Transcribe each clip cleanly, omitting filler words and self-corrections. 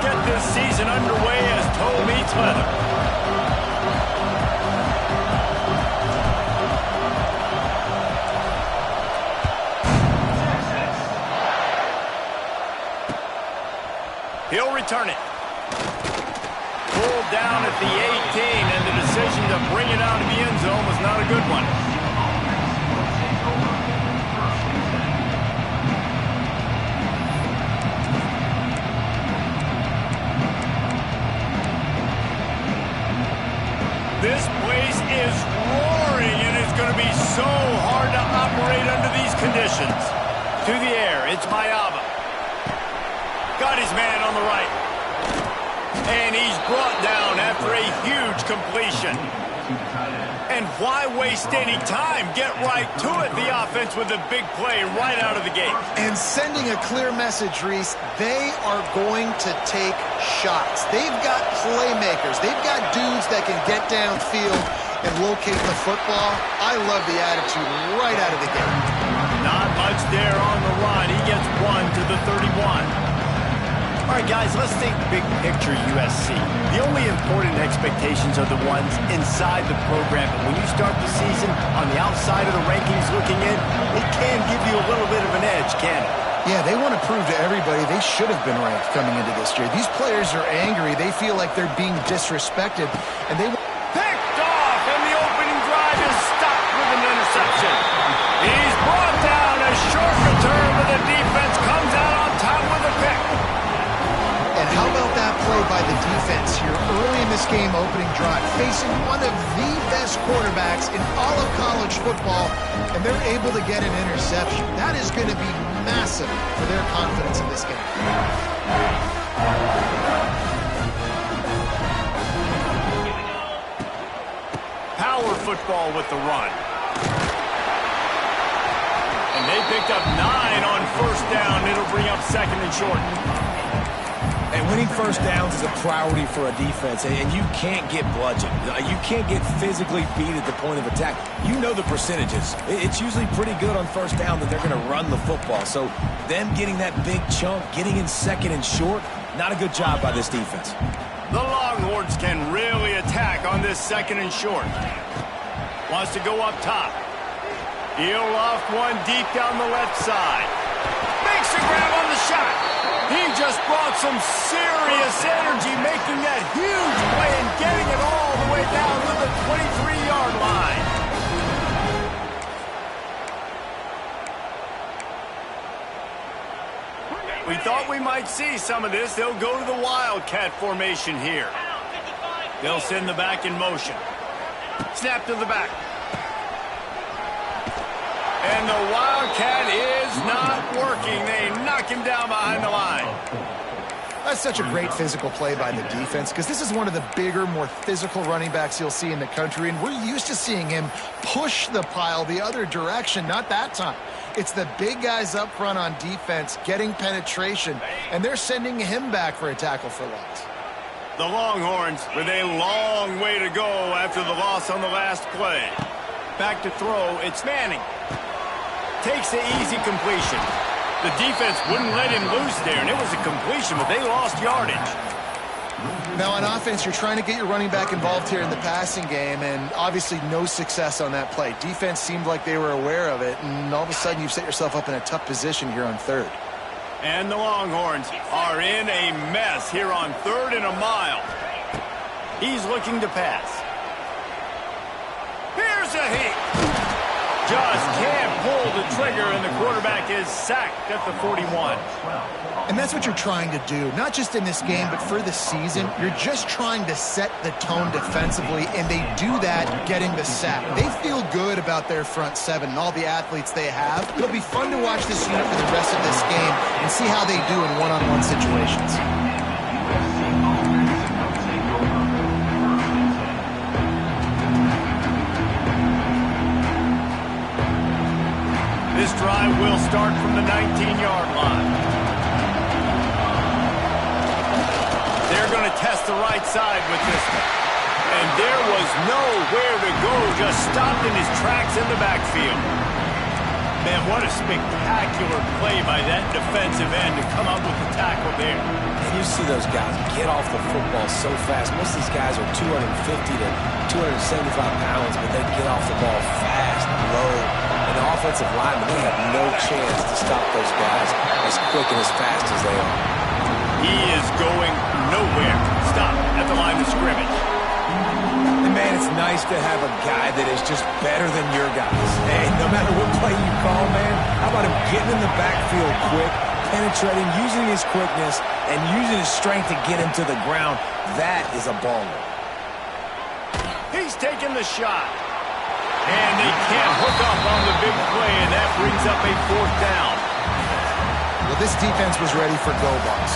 get this season underway as toe meets leather. He'll return it. Pulled down at the 18, and the decision to bring it out of the end zone was not a good one. This place is roaring, and it's going to be so hard to operate under these conditions. To the air, it's Mayaba. Got his man on the right. And he's brought down after a huge completion. And why waste any time? Get right to it, the offense, with a big play right out of the gate. And sending a clear message, Reese, they are going to take shots. They've got playmakers. They've got dudes that can get downfield and locate the football. I love the attitude right out of the gate. Not much there on the run. He gets one to the 31. All right, guys, let's think big picture USC. The only important expectations are the ones inside the program. But when you start the season on the outside of the rankings looking in, it can give you a little bit of an edge, can it? Yeah, they want to prove to everybody they should have been ranked coming into this year. These players are angry. They feel like they're being disrespected, and they picked off, and the opening drive is stopped with an interception. He's brought down. A short return, but the defense comes out on top with a pick. And how about that play by the defense here early in this game opening drive, facing one of the best quarterbacks in all of college football, and they're able to get an interception. That is going to be massive for their confidence in this game. Power football with the run. And they picked up 9 on first down. It'll bring up second and short. And winning first downs is a priority for a defense, and you can't get bludgeoned. You can't get physically beat at the point of attack. You know the percentages. It's usually pretty good on first down that they're going to run the football. So them getting that big chunk, getting in second and short, not a good job by this defense. The Longhorns can really attack on this second and short. Wants to go up top. He'll loft one deep down the left side. Makes a grab on the shot. He just brought some serious energy, making that huge play and getting it all the way down to the 23-yard line. We thought we might see some of this. They'll go to the Wildcat formation here. They'll send the back in motion. Snap to the back. And the Wildcat is not working. They knock him down behind the line. That's such a great physical play by the defense because this is one of the bigger, more physical running backs you'll see in the country, and we're used to seeing him push the pile the other direction. Not that time. It's the big guys up front on defense getting penetration, and they're sending him back for a tackle for loss. The Longhorns with a long way to go after the loss on the last play. Back to throw, it's Manning. Takes the easy completion. The defense wouldn't let him loose there, and it was a completion, but they lost yardage. Now, on offense, you're trying to get your running back involved here in the passing game, and obviously no success on that play. Defense seemed like they were aware of it, and all of a sudden you've set yourself up in a tough position here on third. And the Longhorns are in a mess here on 3rd and a mile. He's looking to pass. Here's a hit. Just can't pull the trigger, and the quarterback is sacked at the 41. And that's what you're trying to do, not just in this game, but for the season. You're just trying to set the tone defensively, and they do that getting the sack. They feel good about their front seven and all the athletes they have. It'll be fun to watch this unit for the rest of this game and see how they do in one-on-one situations. This drive will start from the 19-yard line. They're going to test the right side with this one. And there was nowhere to go, just stopped in his tracks in the backfield. Man, what a spectacular play by that defensive end to come up with the tackle there. And you see those guys get off the football so fast. Most of these guys are 250 to 275 pounds, but they get off the ball fast, low. And the offensive linemen, they have no chance to stop those guys as quick and as fast as they are. He is going nowhere. Stop at the line of scrimmage. And man, it's nice to have a guy that is just better than your guys. Hey, no matter what play you call, man, how about him getting in the backfield quick, penetrating, using his quickness, and using his strength to get him to the ground? That is a baller. He's taking the shot. And they can't hook up on the big play, and that brings up a 4th down. Well, this defense was ready for go balls.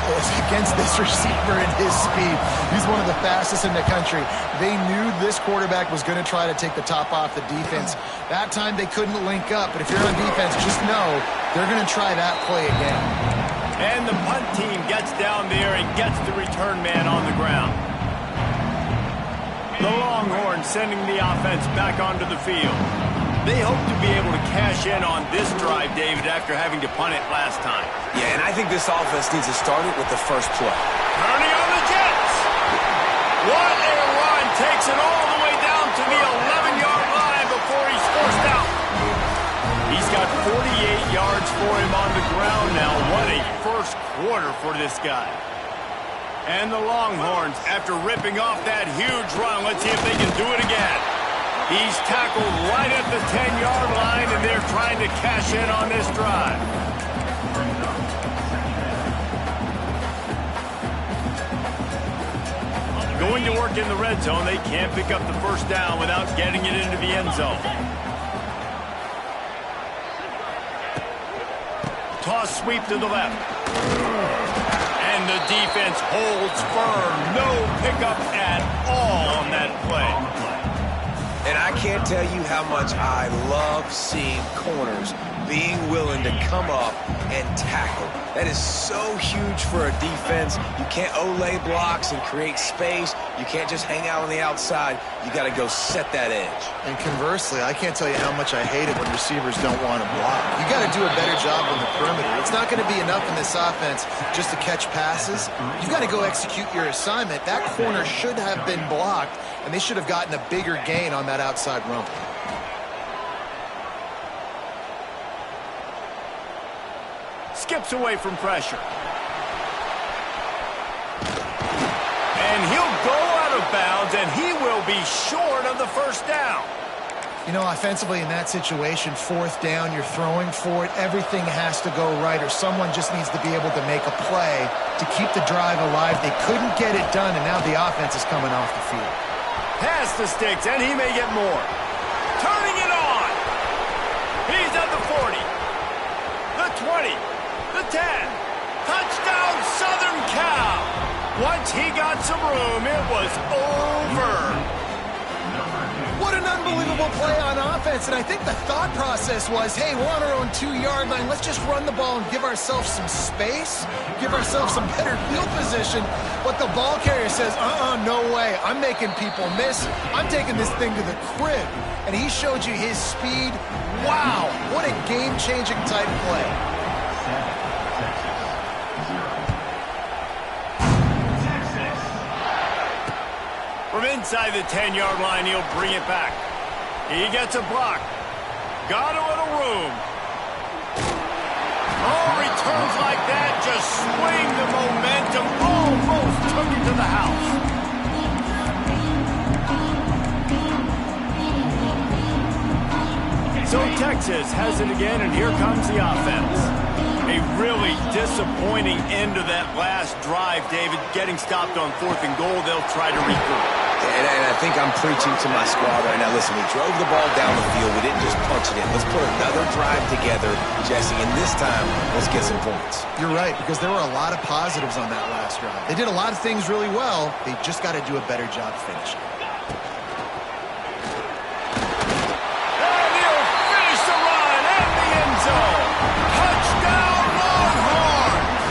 Against this receiver and his speed. He's one of the fastest in the country. They knew this quarterback was going to try to take the top off the defense. That time they couldn't link up, but if you're on defense, just know they're going to try that play again. And the punt team gets down there and gets the return man on the ground. The Longhorns sending the offense back onto the field. They hope to be able to cash in on this drive, David, after having to punt it last time. Yeah, and I think this offense needs to start it with the first play. Turning on the Jets. What a run. Takes it all the way down to the 11-yard line before he's forced out. He's got 48 yards for him on the ground now. What a first quarter for this guy. And the Longhorns, after ripping off that huge run, let's see if they can do it again. He's tackled right at the 10-yard line, and they're trying to cash in on this drive. Going to work in the red zone, they can't pick up the first down without getting it into the end zone. Toss sweep to the left. And the defense holds firm. No pickup at all on that play. And I can't tell you how much I love seeing corners being willing to come up and tackle. That is so huge for a defense. You can't olay blocks and create space. You can't just hang out on the outside. You got to go set that edge. And conversely, I can't tell you how much I hate it when receivers don't want to block. You got to do a better job on the perimeter. It's not going to be enough in this offense just to catch passes. You got to go execute your assignment. That corner should have been blocked, and they should have gotten a bigger gain on that outside run. Skips away from pressure. And he'll go out of bounds, and he will be short of the first down. You know, offensively in that situation, 4th down, you're throwing for it. Everything has to go right, or someone just needs to be able to make a play to keep the drive alive. They couldn't get it done, and now the offense is coming off the field. Pass the sticks, and he may get more. Turning it on. He's at the 40. The 20. The 10. Touchdown, Southern Cal. Once he got some room, it was over. What an unbelievable play on offense, and I think the thought process was, hey, we're on our own 2-yard line. Let's just run the ball and give ourselves some space, give ourselves some better field position. But the ball carrier says, no way. I'm making people miss. I'm taking this thing to the crib. And he showed you his speed. Wow, what a game-changing type play. From inside the 10-yard line, he'll bring it back. He gets a block. Got a little room. Oh, returns like that just swing the momentum. Almost took it to the house. So Texas has it again, and here comes the offense. A really disappointing end to that last drive, David. Getting stopped on 4th and goal, they'll try to regroup. And I think I'm preaching to my squad right now. Listen, we drove the ball down the field. We didn't just punch it in. Let's put another drive together, Jesse, and this time, let's get some points. You're right, because there were a lot of positives on that last drive. They did a lot of things really well. They just got to do a better job finishing. And he'll finish the run at the end zone. Touchdown, Longhorns!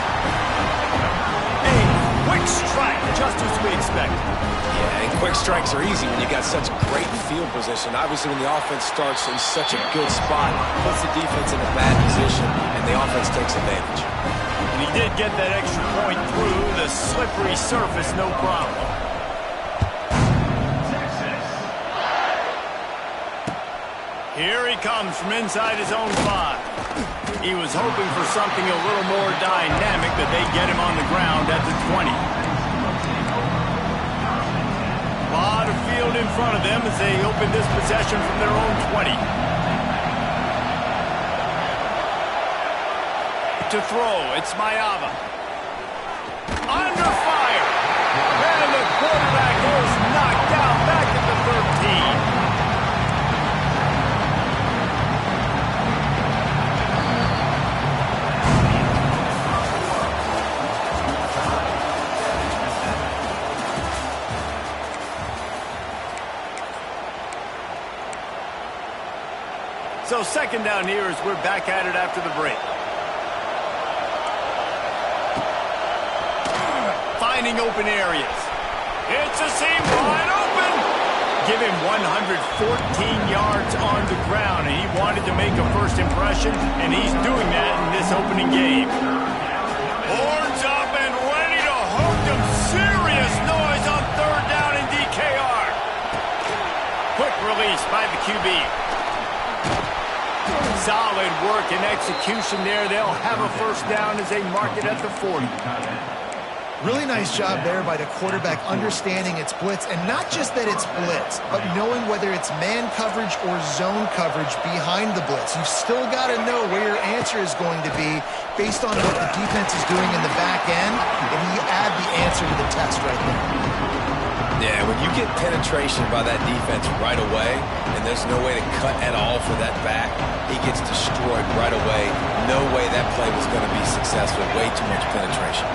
A quick strike just as we expected. Yeah, and quick strikes are easy when you got such great field position. Obviously, when the offense starts in such a good spot, puts the defense in a bad position, and the offense takes advantage. And he did get that extra point through the slippery surface, no problem. Here he comes from inside his own 5. He was hoping for something a little more dynamic, that they get him on the ground at the 20. A lot of field in front of them as they open this possession from their own 20. To throw, it's s1w1. Under fire! And the quarterback goes knocked down back at the 13. So second down here as we're back at it after the break. Finding open areas. It's a seam wide open. Give him 114 yards on the ground, and he wanted to make a first impression, and he's doing that in this opening game. Horns up and ready to hook them. Serious noise on third down in DKR. Quick release by the QB. Solid work and execution there. They'll have a first down as they mark it at the 40. Really nice job there by the quarterback understanding it's blitz, and not just that it's blitz, but knowing whether it's man coverage or zone coverage behind the blitz. You've still got to know where your answer is going to be based on what the defense is doing in the back end, and you add the answer to the test right there. Yeah, when you get penetration by that defense right away, and there's no way to cut at all for that back, he gets destroyed right away. No way that play was going to be successful. Way too much penetration.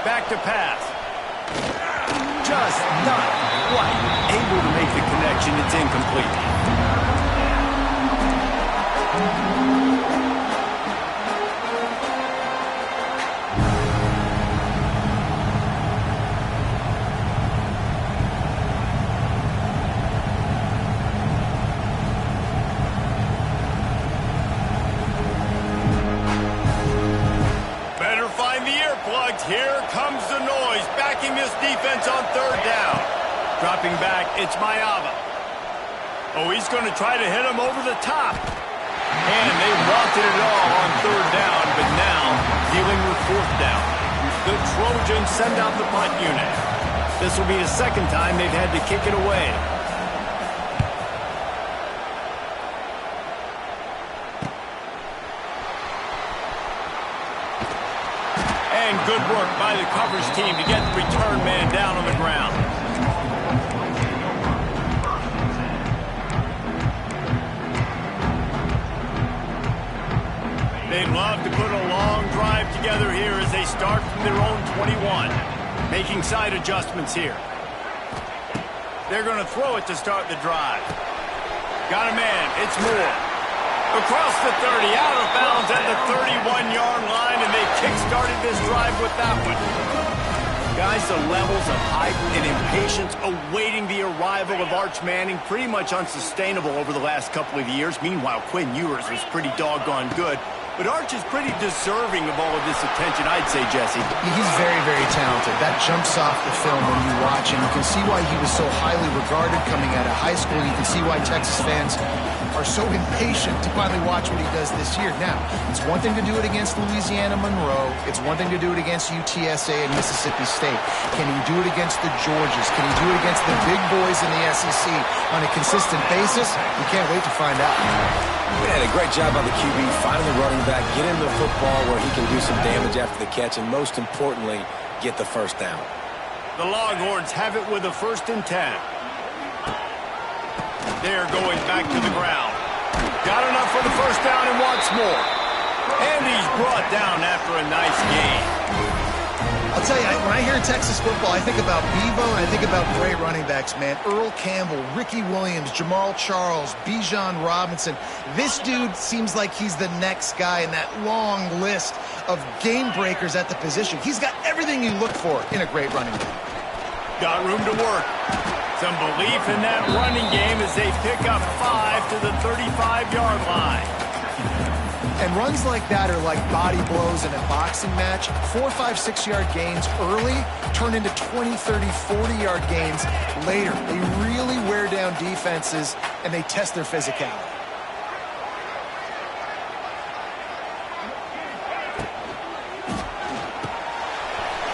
Back to pass. Just not quite able to make the connection. It's incomplete. Here comes the noise, backing this defense on third down. Dropping back, it's s1w1. Oh, he's going to try to hit him over the top. And they wanted it all on third down, but now dealing with fourth down. The Trojans send out the punt unit. This will be the second time they've had to kick it away. And good work by the coverage team to get the return man down on the ground. They'd love to put a long drive together here as they start from their own 21. Making side adjustments here. They're going to throw it to start the drive. Got a man. It's Moore. Across the 30, out of bounds at the 31-yard line, and they kick-started this drive with that one. Guys, the levels of hype and impatience awaiting the arrival of Arch Manning pretty much unsustainable over the last couple of years. Meanwhile, Quinn Ewers was pretty doggone good. But Arch is pretty deserving of all of this attention, I'd say, Jesse. He's very, very talented. That jumps off the film when you watch him. You can see why he was so highly regarded coming out of high school. You can see why Texas fans are so impatient to finally watch what he does this year. Now, it's one thing to do it against Louisiana Monroe. It's one thing to do it against UTSA and Mississippi State. Can he do it against the Georgias? Can he do it against the big boys in the SEC on a consistent basis? We can't wait to find out. Yeah, a great job by the QB, finding the running back, get him the football where he can do some damage after the catch, and most importantly, get the first down. The Longhorns have it with a 1st and 10. They're going back to the ground. Got enough for the first down and wants more. And he's brought down after a nice gain. I'll tell you, when I hear Texas football, I think about Bevo and I think about great running backs, man. Earl Campbell, Ricky Williams, Jamal Charles, Bijan Robinson. This dude seems like he's the next guy in that long list of game breakers at the position. He's got everything you look for in a great running back. Got room to work. Some belief in that running game as they pick up 5 to the 35-yard line. And runs like that are like body blows in a boxing match. 4, 5, 6-yard gains early turn into 20, 30, 40-yard gains later. They really wear down defenses, and they test their physicality.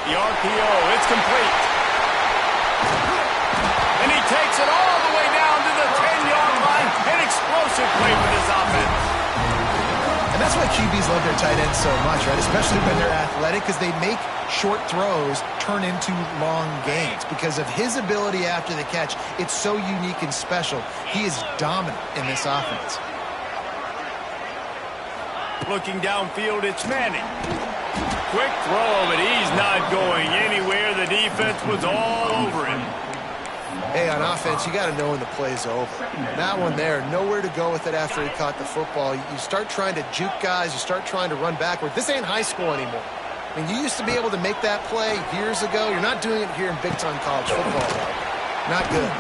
The RPO, it's complete. And he takes it all the way down to the 10-yard line. An explosive play for this offense. And that's why QBs love their tight ends so much, right? Especially when they're athletic, because they make short throws turn into long gains. Because of his ability after the catch, it's so unique and special. He is dominant in this offense. Looking downfield, it's Manning. Quick throw, but he's not going anywhere. The defense was all over him. Hey, on offense, you got to know when the play's over. That one there, nowhere to go with it after he caught the football. You start trying to juke guys. You start trying to run backward. This ain't high school anymore. I mean, you used to be able to make that play years ago. You're not doing it here in big-time college football. Not good.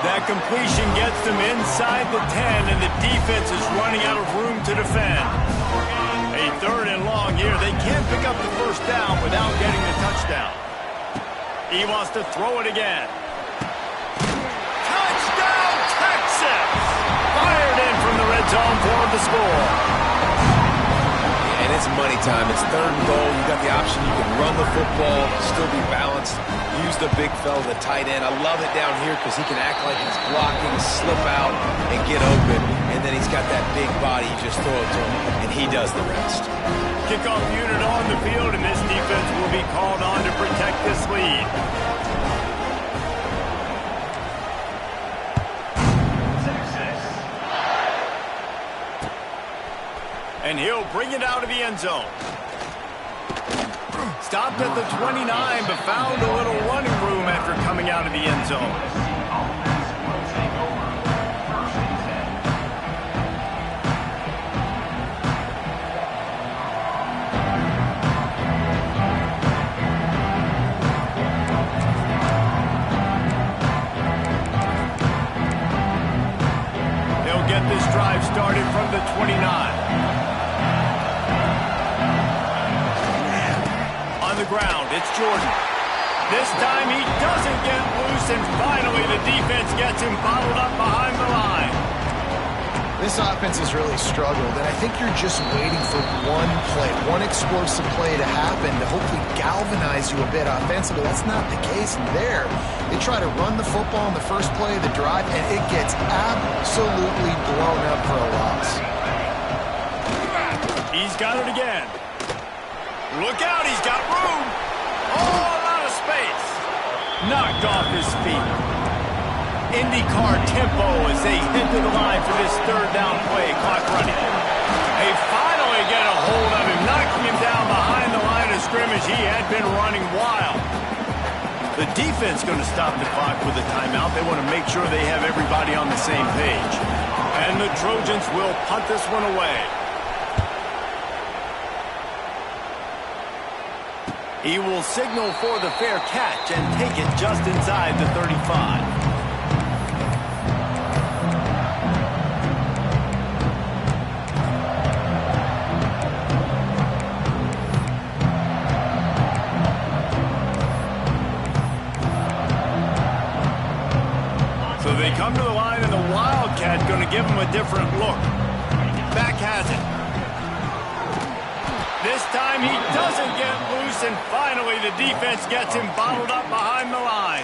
That completion gets them inside the 10, and the defense is running out of room to defend. A 3rd and long here. They can't pick up the first down without getting the touchdown. He wants to throw it again. Fired in from the red zone for the score. And it's money time. It's 3rd and goal. You got the option. You can run the football, still be balanced, use the big fella, the tight end. I love it down here because he can act like he's blocking, slip out, and get open. And then he's got that big body. You just throw it to him, and he does the rest. Kickoff unit on the field, and this defense will be called on to protect this lead. And he'll bring it out of the end zone. Stopped at the 29, but found a little running room after coming out of the end zone. They'll get this drive started from the 29. The ground, it's Jordan. This time he doesn't get loose, and finally the defense gets him bottled up behind the line. This offense has really struggled, and I think you're just waiting for one play, one explosive play to happen to hopefully galvanize you a bit offensively. That's not the case there. They try to run the football in the first play of the drive, and it gets absolutely blown up for a loss. He's got it again. Look out, he's got room. All out of space. Knocked off his feet. IndyCar tempo as they hit to the line for this 3rd down play. Clock running. They finally get a hold of him, knocking him down behind the line of scrimmage. He had been running wild. The defense going to stop the clock with a timeout. They want to make sure they have everybody on the same page. And the Trojans will punt this one away. He will signal for the fair catch and take it just inside the 35. So they come to the line, and the Wildcat going to give him a different look. Back has it. This time he doesn't get loose, and finally the defense gets him bottled up behind the line.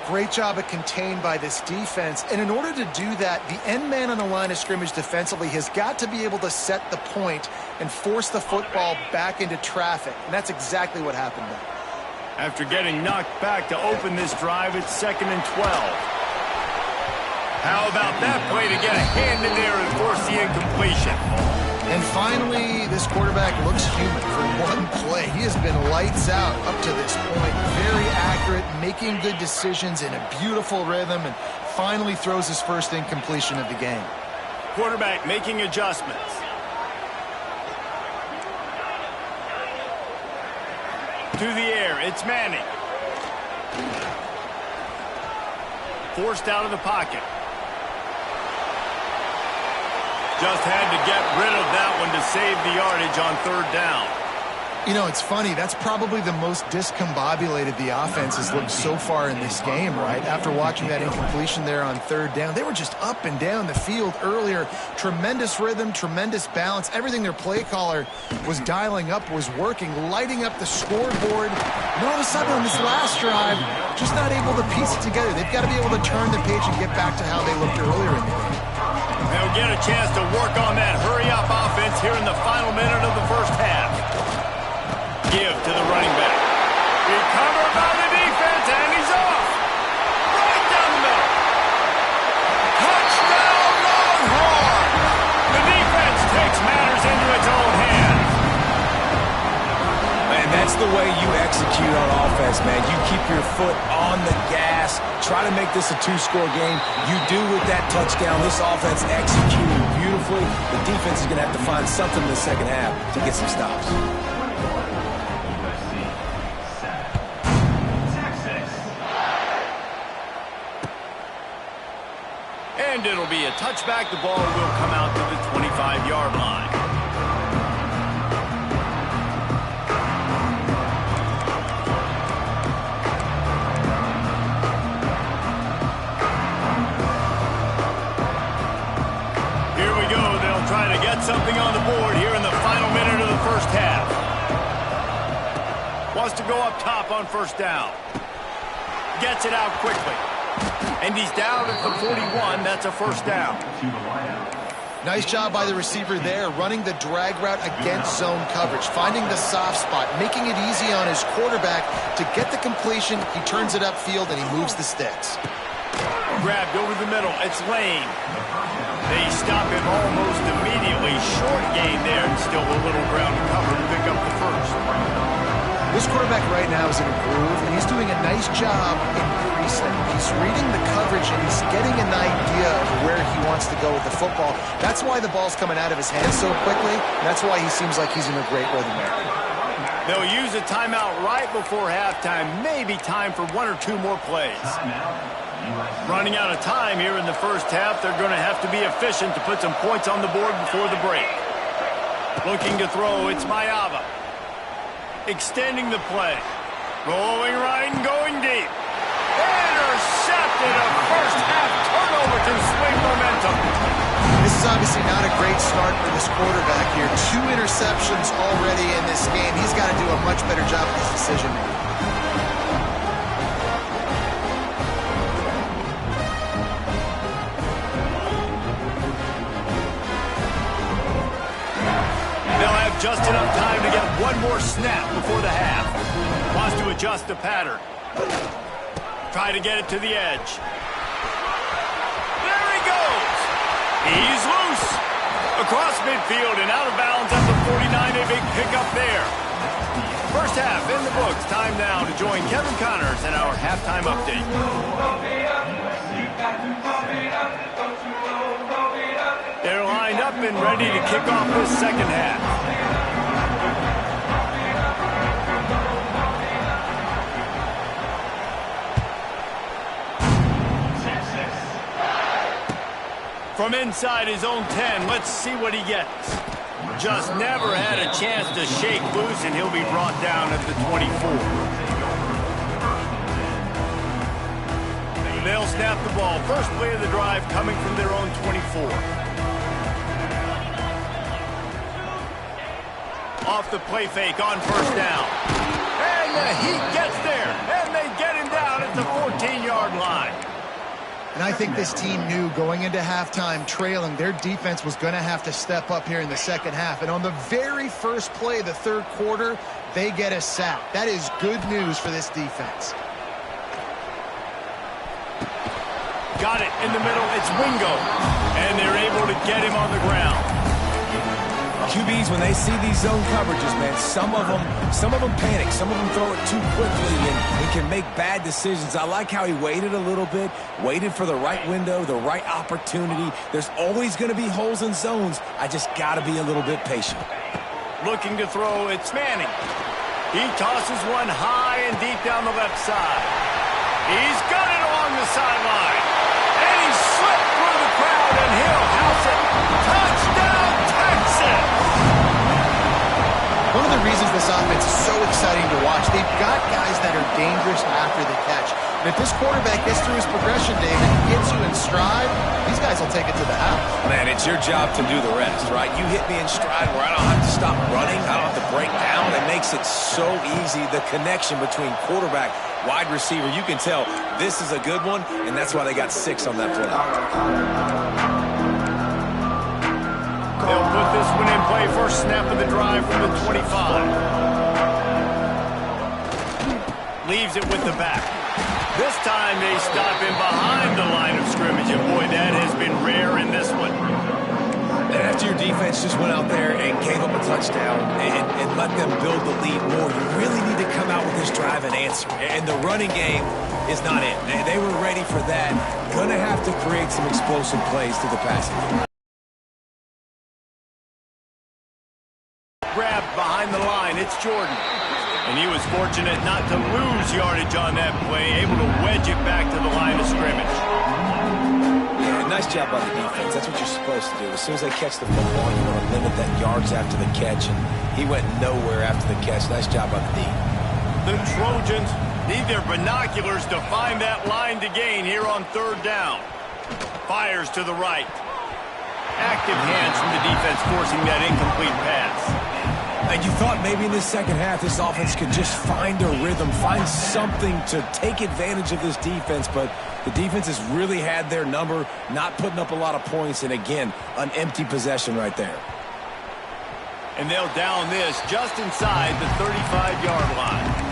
Great job of contained by this defense. And in order to do that, the end man on the line of scrimmage defensively has got to be able to set the point and force the football back into traffic. And that's exactly what happened there. After getting knocked back to open this drive, it's 2nd and 12. How about that play to get a hand in there and force the incompletion? And finally, this quarterback looks human for one play. He is has been lights out up to this point. Very accurate, making good decisions in a beautiful rhythm, and finally throws his first incompletion of the game. Quarterback making adjustments. To the air, it's Manning. Forced out of the pocket. Just had to get rid of that one to save the yardage on third down. You know, it's funny. That's probably the most discombobulated the offense has looked so far in this game, right? After watching that incompletion there on third down, they were just up and down the field earlier. Tremendous rhythm, tremendous balance. Everything their play caller was dialing up was working, lighting up the scoreboard. And all of a sudden on this last drive, just not able to piece it together. They've got to be able to turn the page and get back to how they looked earlier in the game. They'll get a chance to work on that hurry-up offense here in the final minute of the first half. Give to the running back. Recovered by the defense, and he's off. Right down the middle. Touchdown, Longhorn! The defense takes matters into its own hands. And that's the way you execute on offense, man. You keep your foot on the gas. Try to make this a two-score game. You do with that touchdown. This offense executing beautifully. The defense is going to have to find something in the second half to get some stops. And it'll be a touchback. The ball will come out to the 25-yard line. Here we go. They'll try to get something on the board here in the final minute of the first half. Wants to go up top on first down. Gets it out quickly. And he's down at the 41. That's a first down. Nice job by the receiver there, running the drag route against zone coverage, finding the soft spot, making it easy on his quarterback to get the completion. He turns it upfield, and he moves the sticks. Grabbed over the middle. It's Lane. They stop him almost immediately. Short gain there, and still a little ground to cover to pick up the first. This quarterback right now is in a groove, and he's doing a nice job increasing. He's reading the coverage, and he's getting an idea of where he wants to go with the football. That's why the ball's coming out of his hands so quickly. That's why he seems like he's in a great rhythm there. They'll use a timeout right before halftime. Maybe time for one or two more plays. Running out of time here in the first half. They're going to have to be efficient to put some points on the board before the break. Looking to throw, it's Mayava. Extending the play. Rolling right and going deep. Intercepted. A first half turnover to swing momentum. This is obviously not a great start for this quarterback here. 2 interceptions already in this game. He's got to do a much better job of his decision making. Just enough time to get one more snap before the half. Wants to adjust the pattern. Try to get it to the edge. There he goes. He's loose. Across midfield and out of bounds at the 49. A big pickup there. First half in the books. Time now to join Kevin Connors in our halftime update. They're lined up and ready to kick off this second half. From inside his own 10, let's see what he gets. Just never had a chance to shake loose, and he'll be brought down at the 24. They'll snap the ball. First play of the drive coming from their own 24. Off the play fake on first down. And the Heat gets there, and they get him down at the 14-yard line. And I think this team knew going into halftime trailing, their defense was going to have to step up here in the second half. And on the very first play of the third quarter, they get a sack. That is good news for this defense. Got it in the middle. It's Wingo. And they're able to get him on the ground. QBs, when they see these zone coverages, man, some of them panic. Some of them throw it too quickly and can make bad decisions. I like how he waited a little bit, waited for the right window, the right opportunity. There's always going to be holes in zones. I just got to be a little bit patient. Looking to throw, it's Manning. He tosses one high and deep down the left side. He's got it along the sideline. And he slipped through the crowd, and he'll house it. Touchdown, Texas! One of the reasons this offense is so exciting to watch, they've got guys that are dangerous after the catch. And if this quarterback gets through his progression, David, gets you in stride, these guys will take it to the house. Man, it's your job to do the rest, right? You hit me in stride where I don't have to stop running. I don't have to break down. It makes it so easy. The connection between quarterback, wide receiver, you can tell this is a good one, and that's why they got 6 on that play. They'll put this one in play. First snap of the drive from the 25. Leaves it with the back. This time they stop him behind the line of scrimmage, and boy, that has been rare in this one. And after your defense just went out there and gave up a touchdown and let them build the lead more, you really need to come out with this drive and answer. And the running game is not it. They were ready for that. Gonna have to create some explosive plays to the passing game. Grab behind the line, it's Jordan. And he was fortunate not to lose yardage on that play, able to wedge it back to the line of scrimmage. Yeah, nice job by the defense. That's what you're supposed to do. As soon as they catch the football, you want to limit that yards after the catch, and he went nowhere after the catch. Nice job by the D. The Trojans need their binoculars to find that line to gain here on 3rd down. Fires to the right. Active hands from the defense forcing that incomplete pass. And you thought maybe in this second half this offense could just find a rhythm, find something to take advantage of this defense, but the defense has really had their number, not putting up a lot of points, and again, an empty possession right there. And they'll down this just inside the 35-yard line.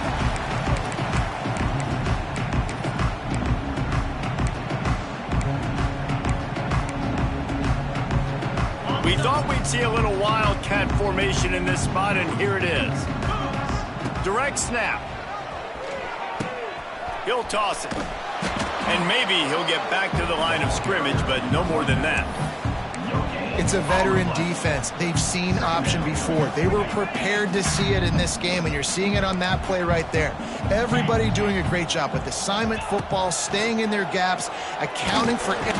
We thought we'd see a little wildcat formation in this spot, and here it is. Direct snap. He'll toss it. And maybe he'll get back to the line of scrimmage, but no more than that. It's a veteran defense. They've seen option before. They were prepared to see it in this game, and you're seeing it on that play right there. Everybody doing a great job with assignment football, staying in their gaps, accounting for it.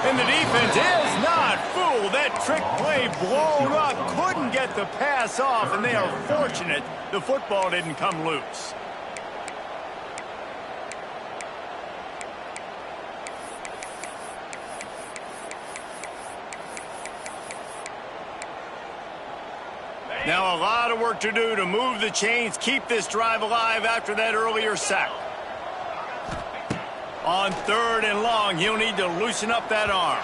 And the defense is not fooled. That trick play blown up. Couldn't get the pass off, and they are fortunate the football didn't come loose. Now a lot of work to do to move the chains, keep this drive alive after that earlier sack. On 3rd and long, he'll need to loosen up that arm.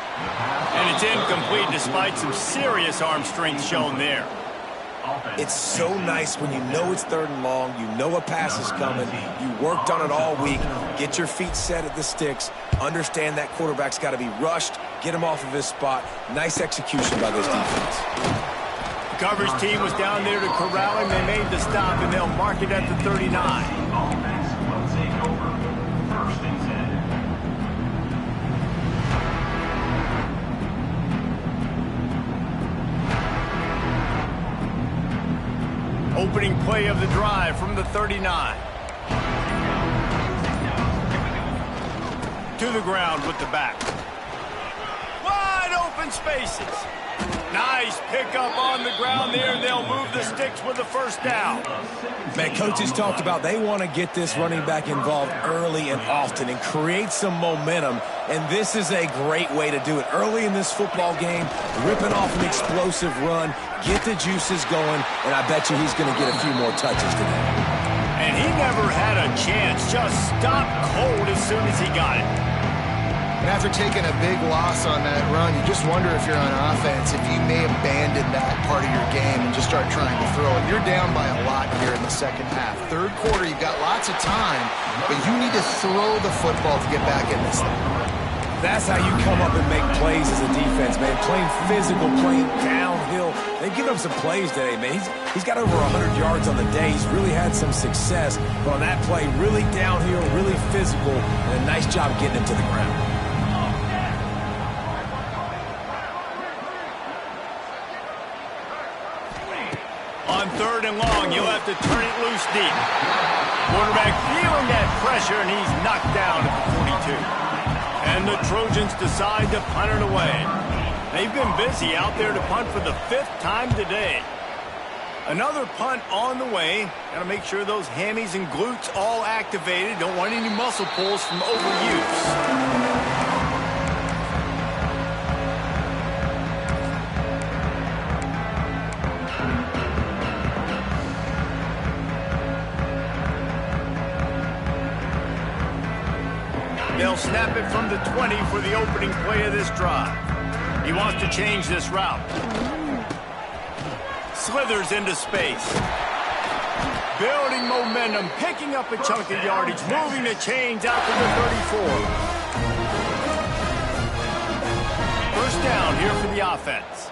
And it's incomplete despite some serious arm strength shown there. It's so nice when you know it's 3rd and long, you know a pass is coming, you worked on it all week, get your feet set at the sticks, understand that quarterback's got to be rushed, get him off of his spot. Nice execution by this defense. The coverage team was down there to corral him. They made the stop, and they'll mark it at the 39. Opening play of the drive from the 39. To the ground with the back. Wide open spaces. Nice pickup on the ground there. They'll move the sticks with the first down. Man, coaches talked about they want to get this running back involved early and often and create some momentum, and this is a great way to do it. Early in this football game, ripping off an explosive run, get the juices going, and I bet you he's going to get a few more touches today. And he never had a chance. Just stopped cold as soon as he got it. And after taking a big loss on that run, you just wonder if you're on offense, if you may abandon that part of your game and just start trying to throw it. You're down by a lot here in the second half. 3rd quarter, you've got lots of time, but you need to throw the football to get back in this thing. That's how you come up and make plays as a defense, man. Playing physical, playing downhill. They've given up some plays today, man. He's got over 100 yards on the day. He's really had some success. But on that play, really downhill, really physical, and a nice job getting him to the ground. On 3rd and long, he'll have to turn it loose deep. Quarterback feeling that pressure, and he's knocked down at the 42. And the Trojans decide to punt it away. They've been busy out there to punt for the 5th time today. Another punt on the way. Got to make sure those hammies and glutes all activated. Don't want any muscle pulls from overuse. They'll snap it from the 20 for the opening play of this drive. He wants to change this route. Slithers into space. Building momentum, picking up a chunk of yardage, moving the chains out to the 34. First down here for the offense.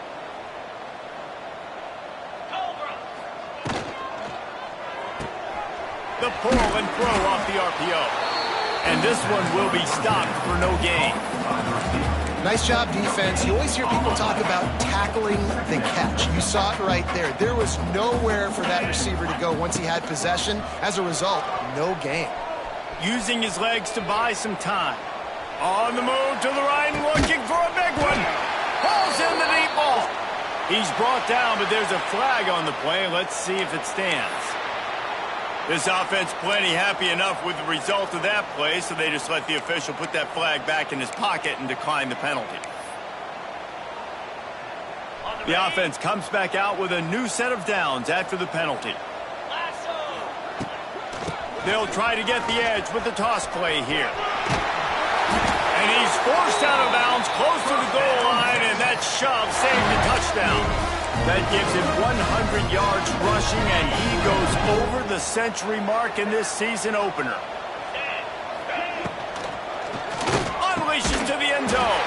The pull and throw off the RPO. And this one will be stopped for no gain. Nice job, defense. You always hear people talk about tackling the catch. You saw it right there. There was nowhere for that receiver to go once he had possession. As a result, no gain. Using his legs to buy some time. On the move to the right, looking for a big one. Pulls in the deep ball. He's brought down, but there's a flag on the play. Let's see if it stands. This offense plenty happy enough with the result of that play, so they just let the official put that flag back in his pocket and decline the penalty. The offense comes back out with a new set of downs after the penalty. They'll try to get the edge with the toss play here. And he's forced out of bounds close to the goal line, and that shove saved the touchdown. That gives him 100 yards rushing, and he goes over the century mark in this season opener. Unleashes to the end zone.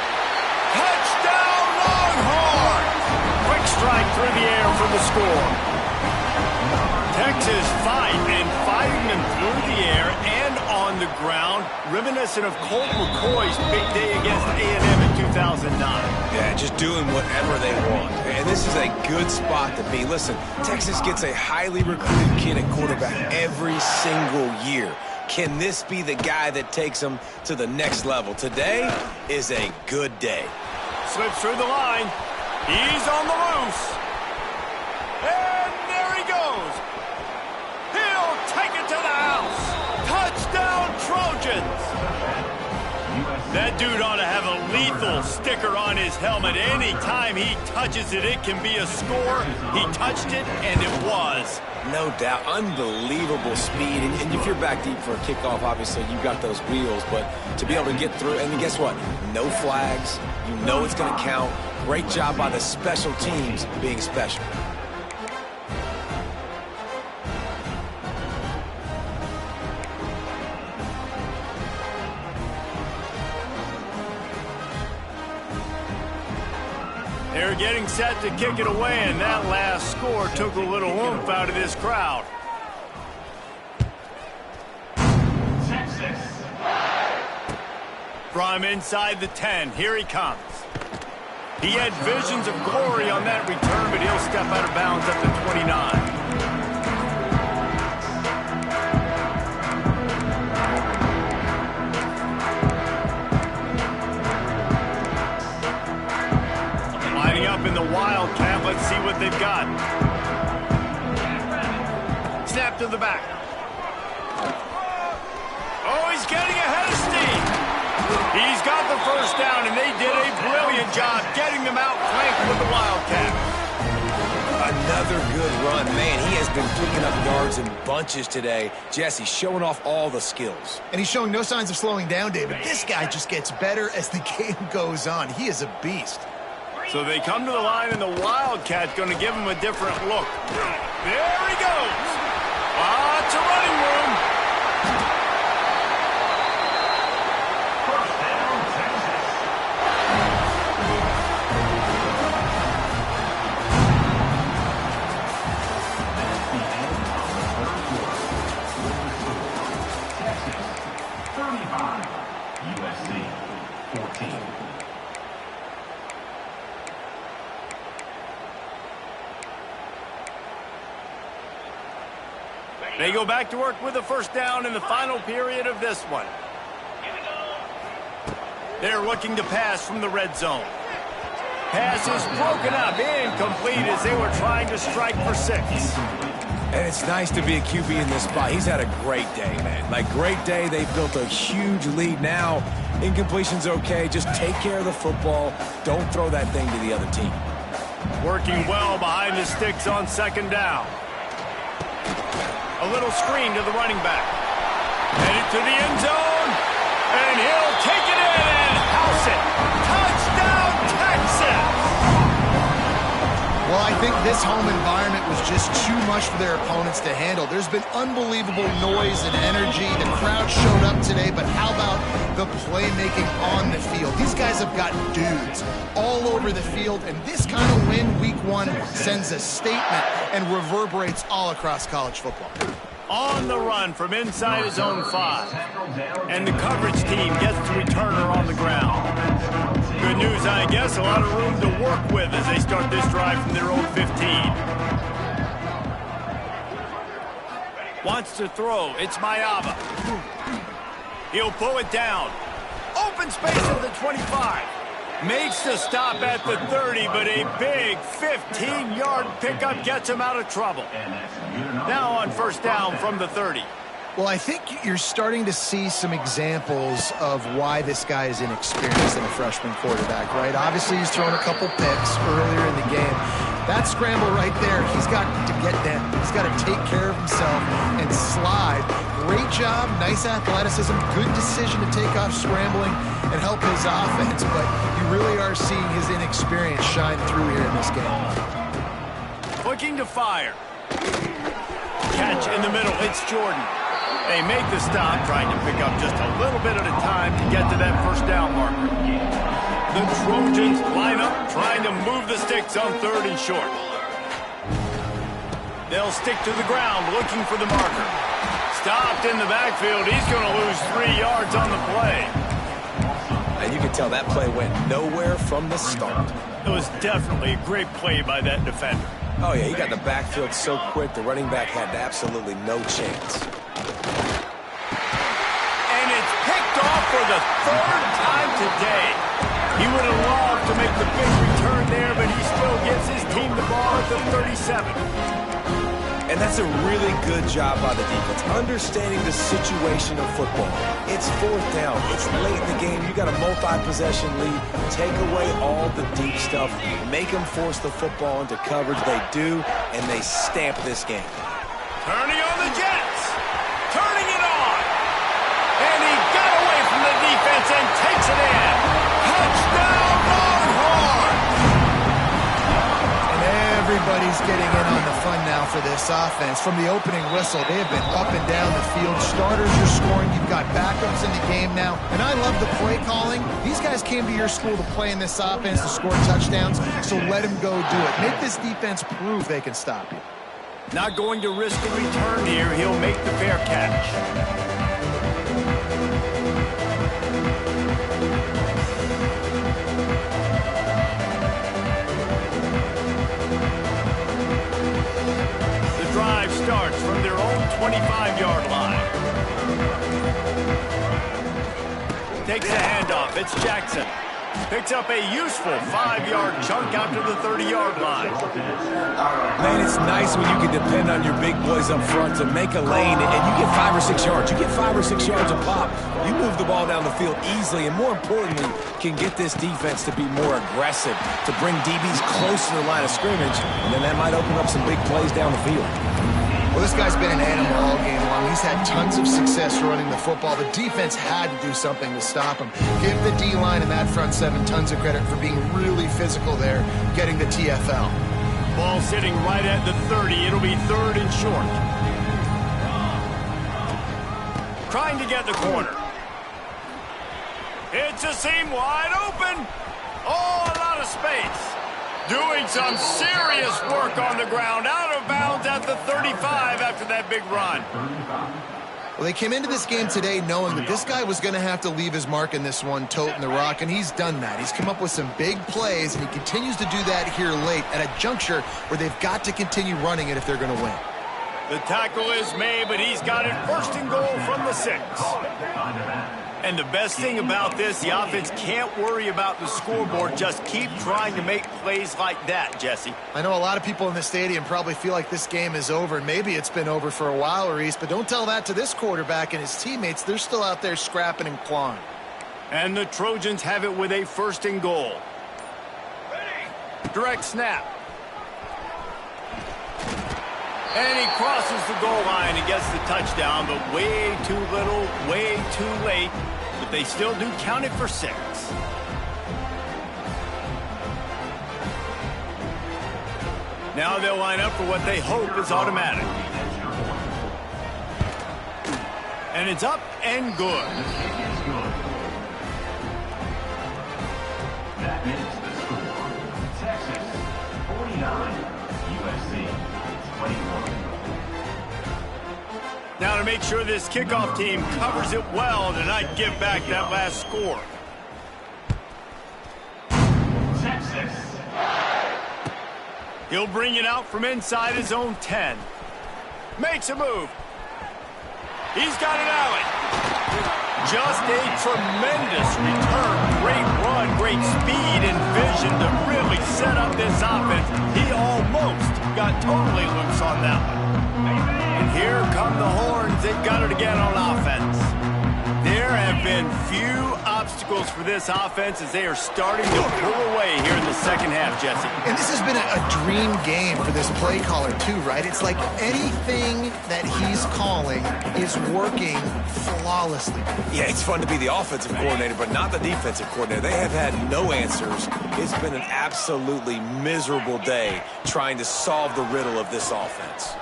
Touchdown, Longhorns! Quick strike through the air for the score. Texas fighting them through the air and on the ground, reminiscent of Colt McCoy's big day against A&M in 2009. Yeah, just doing whatever they want. And this is a good spot to be. Listen, Texas gets a highly recruited kid at quarterback every single year. Can this be the guy that takes them to the next level? Today is a good day. Slips through the line. He's on the loose. And there he goes. He'll take it to the house. Touchdown, Trojans. That dude ought to have a lethal sticker on his helmet. Anytime he touches it, it can be a score. He touched it, and it was. No doubt. Unbelievable speed. And if you're back deep for a kickoff, obviously, you've got those wheels. But to be able to get through, and guess what? No flags. You know it's going to count. Great job by the special teams being special. They're getting set to kick it away, and that last score took a little oomph out of this crowd. From inside the 10, here he comes. He had visions of Corey on that return, but he'll step out of bounds at the 29. Up in the Wildcat. Let's see what they've got. Snap to the back. Oh, he's getting ahead of steam. He's got the first down, and they did a brilliant job getting them out flanked with the Wildcat. Another good run. Man, he has been picking up yards in bunches today. Jesse showing off all the skills. And he's showing no signs of slowing down, David. This guy just gets better as the game goes on. He is a beast. So they come to the line, and the Wildcat's going to give him a different look. There he goes. Lots of running room. They go back to work with a first down in the final period of this one. They're looking to pass from the red zone. Pass is broken up, incomplete as they were trying to strike for 6. And it's nice to be a QB in this spot. He's had a great day, man. Like, great day. They've built a huge lead now. Incompletion's okay. Just take care of the football. Don't throw that thing to the other team. Working well behind the sticks on second down. A little screen to the running back. Headed to the end zone. And he'll take it in and house it. Touchdown, Texas! Well, I think this home environment was just too much for their opponents to handle. There's been unbelievable noise and energy. The crowd showed up today, but how about the playmaking on the field? These guys have got dudes all over the field, and this kind of win week 1 sends a statement and reverberates all across college football. On the run from inside his own 5. And the coverage team gets the returner on the ground. Good news, I guess, a lot of room to work with as they start this drive from their own 15. Wants to throw. It's Mayava. He'll pull it down. Open space at the 25. Makes the stop at the 30, but a big 15-yard pickup gets him out of trouble. Now on first down from the 30. Well, I think you're starting to see some examples of why this guy is inexperienced in a freshman quarterback, right? Obviously, he's thrown a couple picks earlier in the game. That scramble right there, he's got to get down. He's got to take care of himself and slide. Great job, nice athleticism, good decision to take off scrambling and help his offense, but you really are seeing his inexperience shine through here in this game. Looking to fire. Catch in the middle, it's Jordan. They make the stop, trying to pick up just a little bit at a time to get to that first down marker. The Trojans line up, trying to move the sticks on 3rd and short. They'll stick to the ground, looking for the marker. Stopped in the backfield. He's going to lose 3 yards on the play. And you can tell that play went nowhere from the start. It was definitely a great play by that defender. Oh, yeah, he got the backfield so quick, the running back had absolutely no chance. And it's picked off for the 3rd time today. He would have loved to make the big return there, but he still gives his team the ball at the 37. And that's a really good job by the defense, understanding the situation of football. It's 4th down. It's late in the game. You got a multi-possession lead. Take away all the deep stuff. Make them force the football into coverage. They do, and they stamp this game. Turning on the Jets. Turning it on. And he got away from the defense and takes it in. Touchdown, Longhorns! And everybody's getting in on the fun now for this offense. From the opening whistle, they have been up and down the field. Starters are scoring. You've got backups in the game now. And I love the play calling. These guys came to your school to play in this offense to score touchdowns, so let them go do it. Make this defense prove they can stop you. Not going to risk a return here. He'll make the fair catch. The drive starts from their own 25-yard line. Takes the handoff. It's Jackson. Picks up a useful 5-yard chunk out to the 30-yard line. Man, it's nice when you can depend on your big boys up front to make a lane, and you get 5 or 6 yards. You get 5 or 6 yards a pop. You move the ball down the field easily, and more importantly, can get this defense to be more aggressive, to bring DBs close to the line of scrimmage, and then that might open up some big plays down the field. Well, this guy's been an animal all game long. He's had tons of success running the football. The defense had to do something to stop him. Give the D-line and that front 7 tons of credit for being really physical there, getting the TFL. Ball sitting right at the 30. It'll be 3rd and short. Trying to get the corner. It's a seam wide open. Oh, a lot of space. Doing some serious work on the ground. Out of bounds at the 35 after that big run. Well, they came into this game today knowing that this guy was going to have to leave his mark in this one, toting the rock, and he's done that. He's come up with some big plays, and he continues to do that here late at a juncture where they've got to continue running it if they're going to win. The tackle is made, but he's got it first and goal from the 6. And the best thing about this, the offense can't worry about the scoreboard. Just keep trying to make plays like that, Jesse. I know a lot of people in the stadium probably feel like this game is over, and maybe it's been over for a while, Reese, but don't tell that to this quarterback and his teammates. They're still out there scrapping and clawing. And the Trojans have it with a first and goal. Direct snap. And he crosses the goal line and gets the touchdown, but way too little, way too late. But they still do count it for 6. Now they'll line up for what they hope is automatic. And it's up and good. That is the score. Texas 49, USC 21. Now to make sure this kickoff team covers it well to not give back that last score. Texas. He'll bring it out from inside his own 10. Makes a move. He's got an alley. Just a tremendous return. Great run, great speed and vision to really set up this offense. He almost got totally loose on that one. And here come the horns. They've got it again on offense. There have been few obstacles for this offense as they are starting to pull away here in the second half, Jesse. And this has been a dream game for this play caller, too, right? It's like anything that he's calling is working flawlessly. Yeah, it's fun to be the offensive coordinator, but not the defensive coordinator. They have had no answers. It's been an absolutely miserable day trying to solve the riddle of this offense.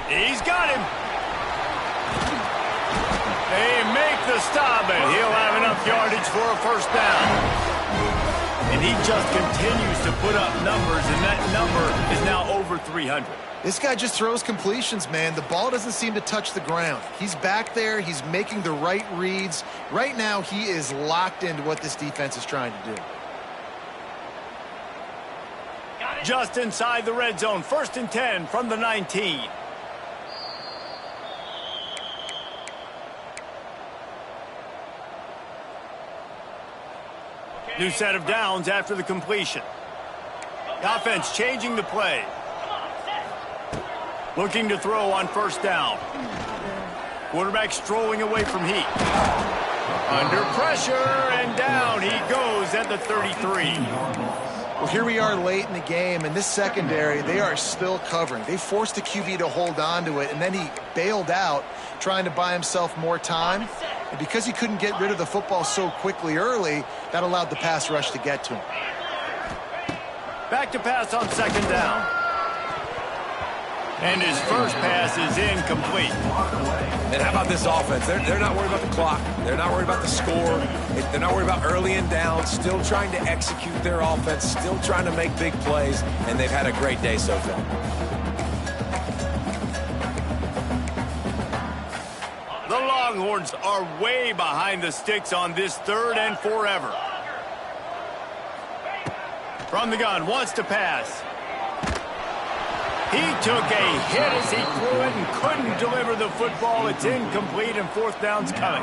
He's got him. They make the stop, and he'll have enough yardage for a first down. And he just continues to put up numbers, and that number is now over 300. This guy just throws completions, man. The ball doesn't seem to touch the ground. He's back there. He's making the right reads. Right now, he is locked into what this defense is trying to do. Just inside the red zone, 1st and 10 from the 19. New set of downs after the completion. The offense changing the play. Looking to throw on first down. Quarterback strolling away from heat. Under pressure, and down he goes at the 33. Well, here we are late in the game, and this secondary, they are still covering. They forced the QB to hold on to it, and then he bailed out, trying to buy himself more time. And because he couldn't get rid of the football so quickly early, that allowed the pass rush to get to him. Back to pass on second down. And his first pass is incomplete. And how about this offense? They're not worried about the clock. They're not worried about the score. They're not worried about early and down. Still trying to execute their offense. Still trying to make big plays. And they've had a great day so far. The Longhorns are way behind the sticks on this 3rd and forever. From the gun, wants to pass. He took a hit as he threw it and couldn't deliver the football. It's incomplete, and 4th down's coming.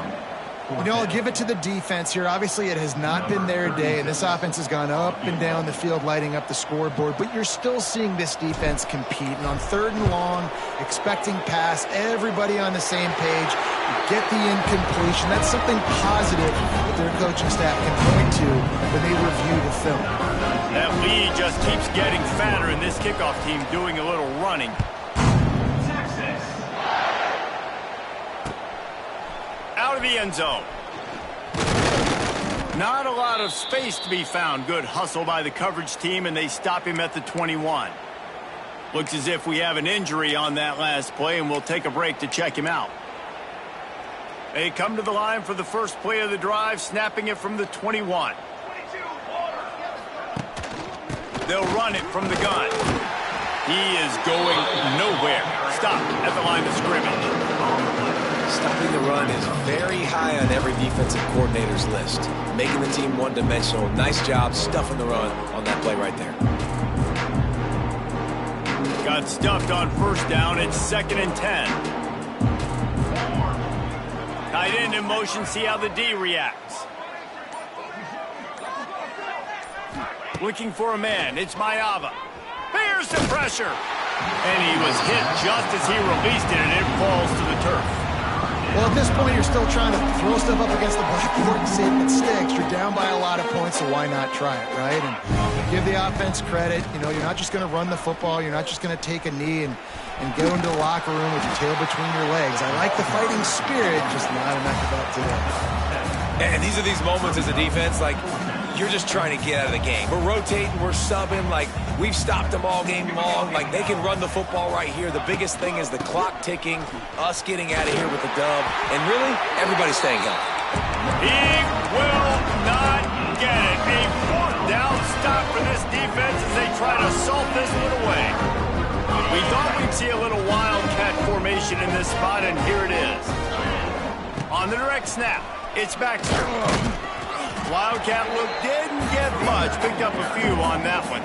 You know, I'll give it to the defense here. Obviously, it has not been their day, and this offense has gone up and down the field, lighting up the scoreboard. But you're still seeing this defense compete. And on 3rd and long, expecting pass, everybody on the same page, get the incompletion. That's something positive that their coaching staff can point to when they review the film. That lead just keeps getting fatter, and this kickoff team doing a little running. Texas. Out of the end zone. Not a lot of space to be found. Good hustle by the coverage team, and they stop him at the 21. Looks as if we have an injury on that last play, and we'll take a break to check him out. They come to the line for the first play of the drive, snapping it from the 21. They'll run it from the gun. He is going nowhere. Stop at the line of scrimmage. Stopping the run is very high on every defensive coordinator's list. Making the team one-dimensional. Nice job stuffing the run on that play right there. Got got stuffed on first down. It's 2nd and 10. Tight end in motion. See how the D reacts. Looking for a man. It's Maeva. Bears the pressure. And he was hit just as he released it, and it falls to the turf. Well, at this point, you're still trying to throw stuff up against the blackboard and see if it sticks. You're down by a lot of points, so why not try it, right? And give the offense credit. You know, you're not just going to run the football. You're not just going to take a knee and go into the locker room with your tail between your legs. I like the fighting spirit, just not enough of that today. And these are these moments as a defense, like, you're just trying to get out of the game. We're rotating, we're subbing, like, we've stopped them all game long. Like, they can run the football right here. The biggest thing is the clock ticking, us getting out of here with the dub, and really, everybody staying healthy. He will not get it. A 4th down stop for this defense as they try to salt this one away. We thought we'd see a little wildcat formation in this spot, and here it is. On the direct snap, it's Baxter. Wildcat look didn't get much. Picked up a few on that one.